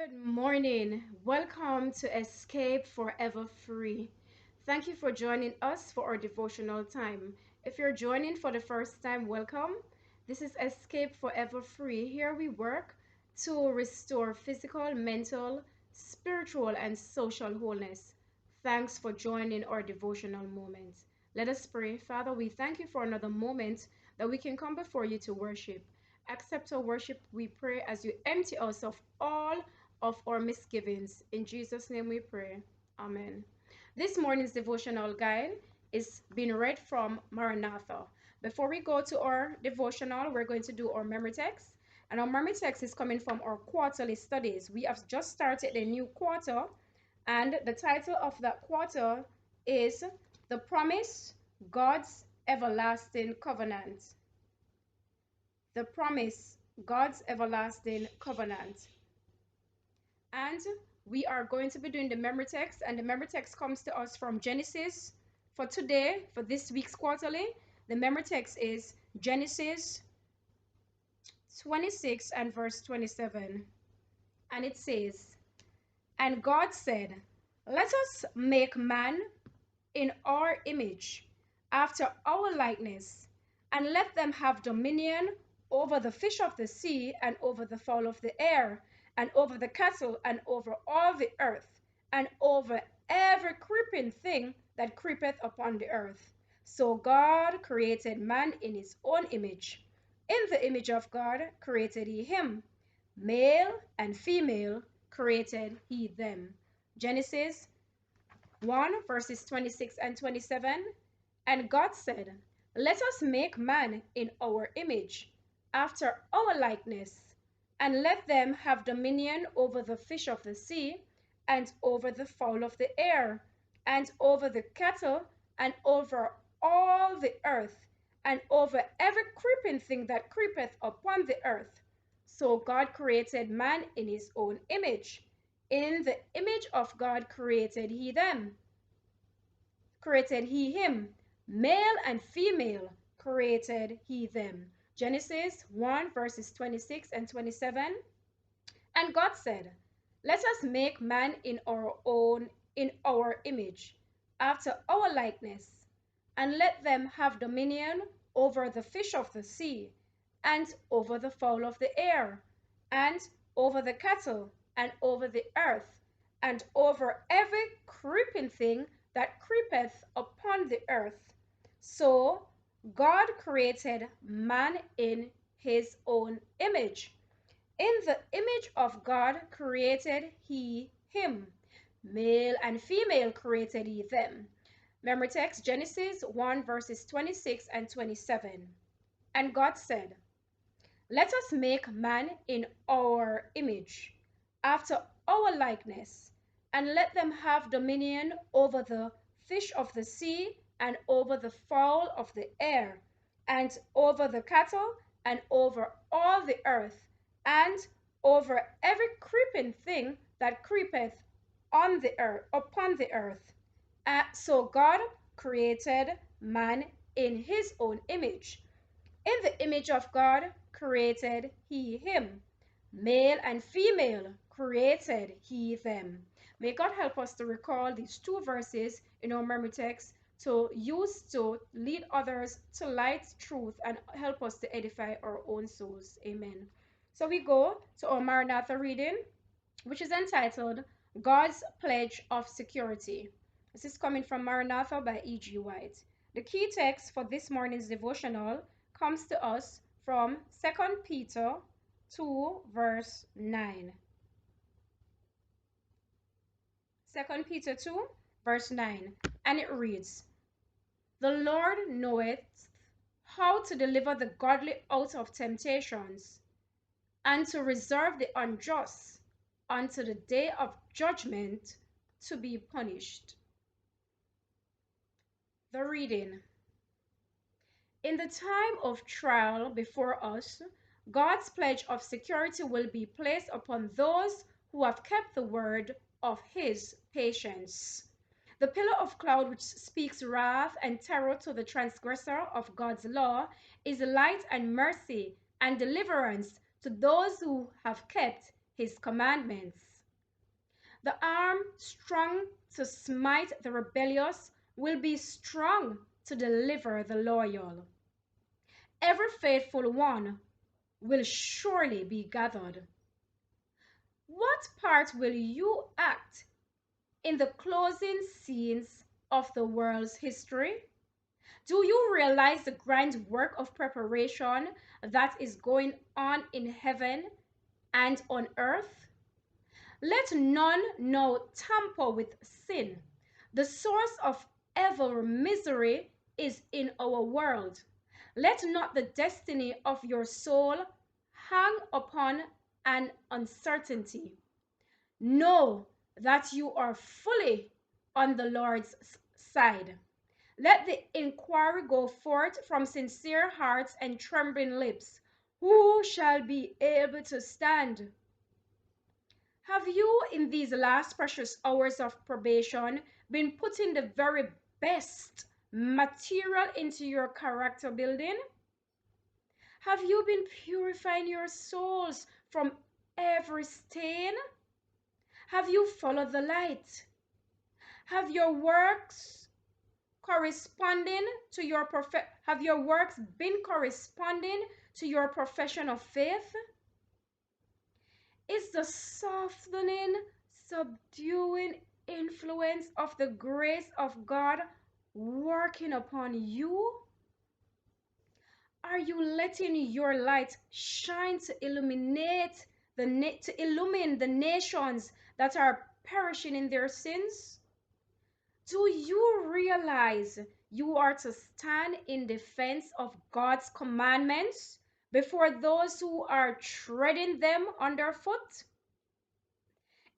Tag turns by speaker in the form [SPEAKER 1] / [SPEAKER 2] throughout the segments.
[SPEAKER 1] Good morning. Welcome to Escape Forever Free. Thank you for joining us for our devotional time. If you're joining for the first time, welcome. This is Escape Forever Free. Here we work to restore physical, mental, spiritual, and social wholeness. Thanks for joining our devotional moment. Let us pray. Father, we thank you for another moment that we can come before you to worship. Accept our worship, we pray, as you empty us of all of our misgivings. In Jesus' name we pray. Amen. This morning's devotional guide is being read from Maranatha. Before we go to our devotional, we're going to do our memory text. And our memory text is coming from our quarterly studies. We have just started a new quarter, and the title of that quarter is The Promise, God's Everlasting Covenant. The Promise, God's Everlasting Covenant. And we are going to be doing the memory text, and the memory text comes to us from Genesis. For today, for this week's quarterly, the memory text is Genesis 26 and verse 27. And it says, "And God said, let us make man in our image, after our likeness, and let them have dominion over the fish of the sea, and over the fowl of the air, and over the cattle, and over all the earth, and over every creeping thing that creepeth upon the earth. So God created man in his own image. In the image of God created he him. Male and female created he them." Genesis 1 verses 26 and 27. "And God said, let us make man in our image, after our likeness, and let them have dominion over the fish of the sea, and over the fowl of the air, and over the cattle, and over all the earth, and over every creeping thing that creepeth upon the earth. So God created man in his own image. In the image of God created he them. Created he him. Male and female created he them." Genesis 1 verses 26 and 27. "And God said, let us make man in our image, after our likeness, and let them have dominion over the fish of the sea, and over the fowl of the air, and over the cattle, and over the earth, and over every creeping thing that creepeth upon the earth. So God created man in his own image. In the image of God created he him. Male and female created he them." Memory text, Genesis 1 verses 26 and 27. "And God said, let us make man in our image, after our likeness, and let them have dominion over the fish of the sea, and over the fowl of the air, and over the cattle, and over all the earth, and over every creeping thing that creepeth on the earth, upon the earth." So God created man in his own image. In the image of God created he him. Male and female created he them. May God help us to recall these two verses in our memory text to use to lead others to light, truth, and help us to edify our own souls. Amen. So we go to our Maranatha reading, which is entitled God's Pledge of Security. This is coming from Maranatha by E.G. White. The key text for this morning's devotional comes to us from 2 Peter 2 verse 9. 2 Peter 2 verse 9, and it reads, "The Lord knoweth how to deliver the godly out of temptations, and to reserve the unjust unto the day of judgment to be punished." The reading. In the time of trial before us, God's pledge of security will be placed upon those who have kept the word of his patience. The pillar of cloud, which speaks wrath and terror to the transgressor of God's law, is light and mercy and deliverance to those who have kept his commandments. The arm strong to smite the rebellious will be strong to deliver the loyal. Every faithful one will surely be gathered. What part will you act in the closing scenes of the world's history? Do you realize the grand work of preparation that is going on in heaven and on earth? Let none now tamper with sin. The source of evil misery is in our world. Let not the destiny of your soul hang upon an uncertainty. Know that you are fully on the Lord's side. Let the inquiry go forth from sincere hearts and trembling lips. Who shall be able to stand? Have you, in these last precious hours of probation, been putting the very best material into your character building? Have you been purifying your souls from every stain? Have you followed the light? Have your works have your works been corresponding to your profession of faith? Is the softening, subduing influence of the grace of God working upon you? Are you letting your light shine to illumine the nations that are perishing in their sins? Do you realize you are to stand in defense of God's commandments before those who are treading them underfoot?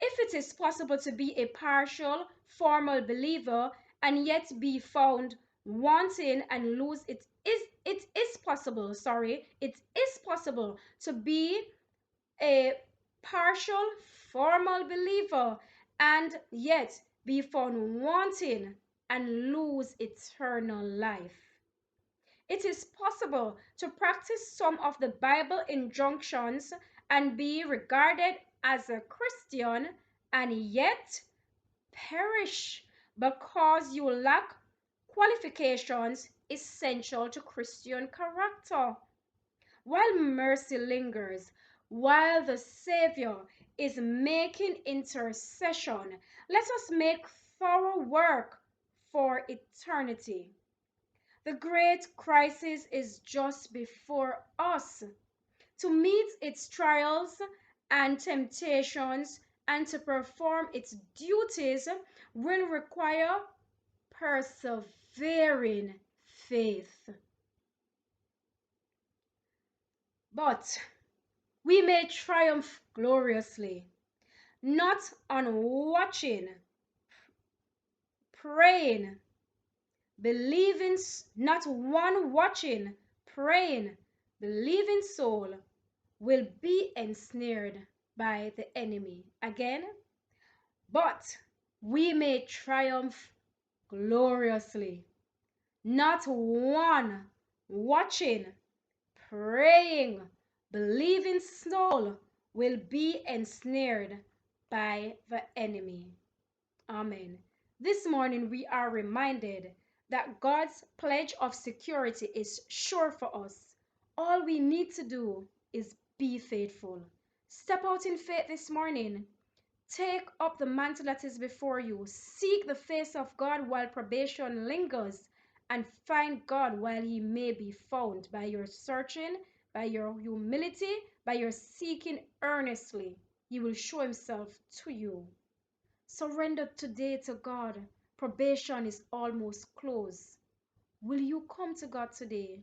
[SPEAKER 1] If it is possible to be a partial, formal believer and yet be found wanting and lose it is possible to be a partial, formal believer and yet be found wanting and lose eternal life. It is possible to practice some of the Bible injunctions and be regarded as a Christian and yet perish because you lack qualifications essential to Christian character. While mercy lingers, while the Savior is making intercession, let us make thorough work for eternity. The great crisis is just before us. To meet its trials and temptations and to perform its duties will require persevering faith. But we may triumph gloriously, not on watching, praying, believing, not one watching, praying, believing soul will be ensnared by the enemy. Again, but we may triumph gloriously, not one watching, praying, believing soul will be ensnared by the enemy. Amen. This morning we are reminded that God's pledge of security is sure for us. All we need to do is be faithful. Step out in faith this morning. Take up the mantle that is before you. Seek the face of God while probation lingers, and find God while he may be found by your searching, by your humility, by your seeking earnestly. He will show himself to you. Surrender today to God. Probation is almost closed. Will you come to God today?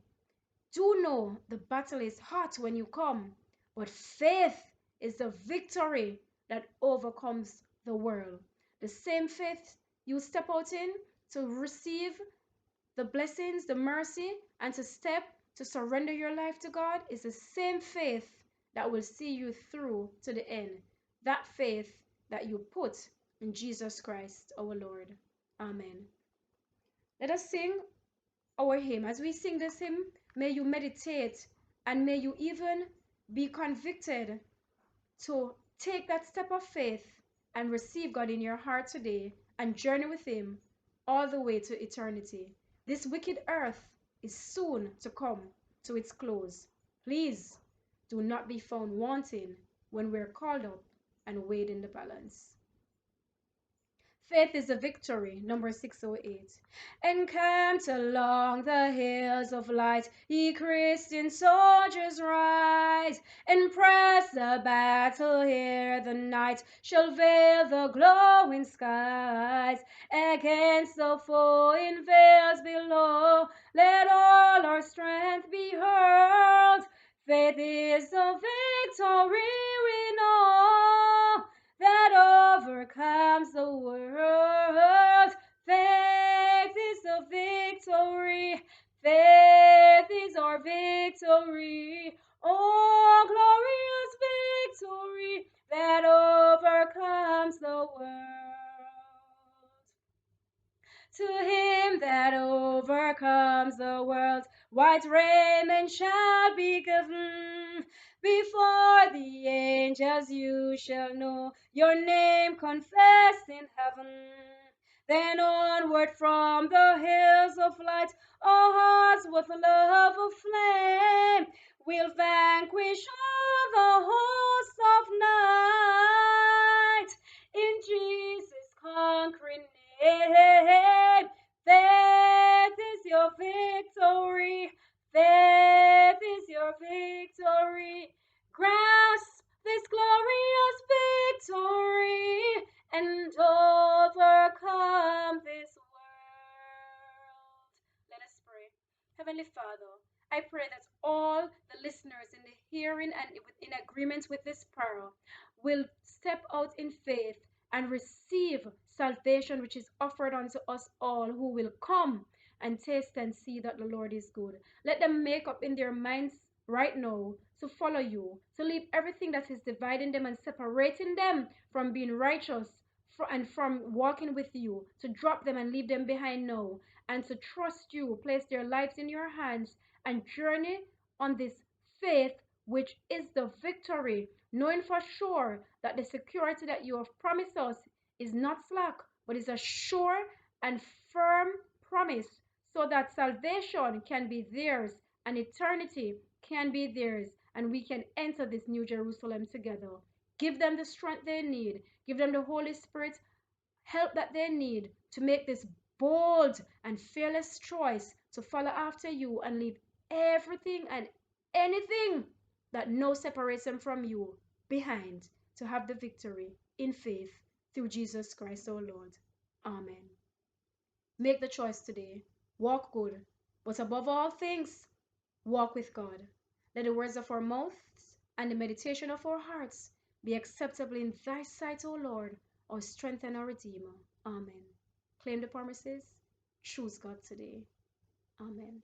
[SPEAKER 1] Do know the battle is hot when you come, but faith is the victory that overcomes the world. The same faith you step out in to receive the blessings, the mercy, and to surrender your life to God is the same faith that will see you through to the end. That faith that you put in Jesus Christ, our Lord. Amen. Let us sing our hymn. As we sing this hymn, may you meditate and may you even be convicted to take that step of faith and receive God in your heart today and journey with Him all the way to eternity. This wicked earth is soon to come to its close. Please do not be found wanting when we're called up and weighed in the balance. Faith is a victory, number 608. Encamped along the hills of light, ye Christian soldiers rise, and press the battle here. The night shall veil the glowing skies. Against the foe in veils below, let all our strength be hurled. Faith is the victory we know that overcomes the world. Faith is the victory. Faith is our victory. Oh, glorious victory that overcomes the world. To him that overcomes the world, white raiment shall be given. Before the angels you shall know your name confessed in heaven. Then onward from the hills of light, our hearts with love aflame, we'll vanquish all the hosts of night in Jesus' conquering name. Faith is your victory. Faith is your victory. Grasp this glorious victory and overcome this world. Let us pray. Heavenly Father, I pray that all the listeners in the hearing and in agreement with this prayer will step out in faith and receive salvation which is offered unto us all who will come and taste and see that the Lord is good. Let them make up in their minds right now to follow you, to leave everything that is dividing them and separating them from being righteous and from walking with you, to drop them and leave them behind now, and to trust you, place their lives in your hands, and journey on this faith which is the victory, knowing for sure that the security that you have promised us is not slack, but is a sure and firm promise, so that salvation can be theirs and eternity can be theirs, and we can enter this new Jerusalem together. Give them the strength they need. Give them the Holy Spirit help that they need to make this bold and fearless choice to follow after you and leave everything and anything that no separates them from you behind, to have the victory in faith through Jesus Christ our Lord. Amen. Make the choice today. Walk good, but above all things, walk with God. Let the words of our mouths and the meditation of our hearts be acceptable in thy sight, O Lord, our strength and our Redeemer. Amen. Claim the promises. Choose God today. Amen.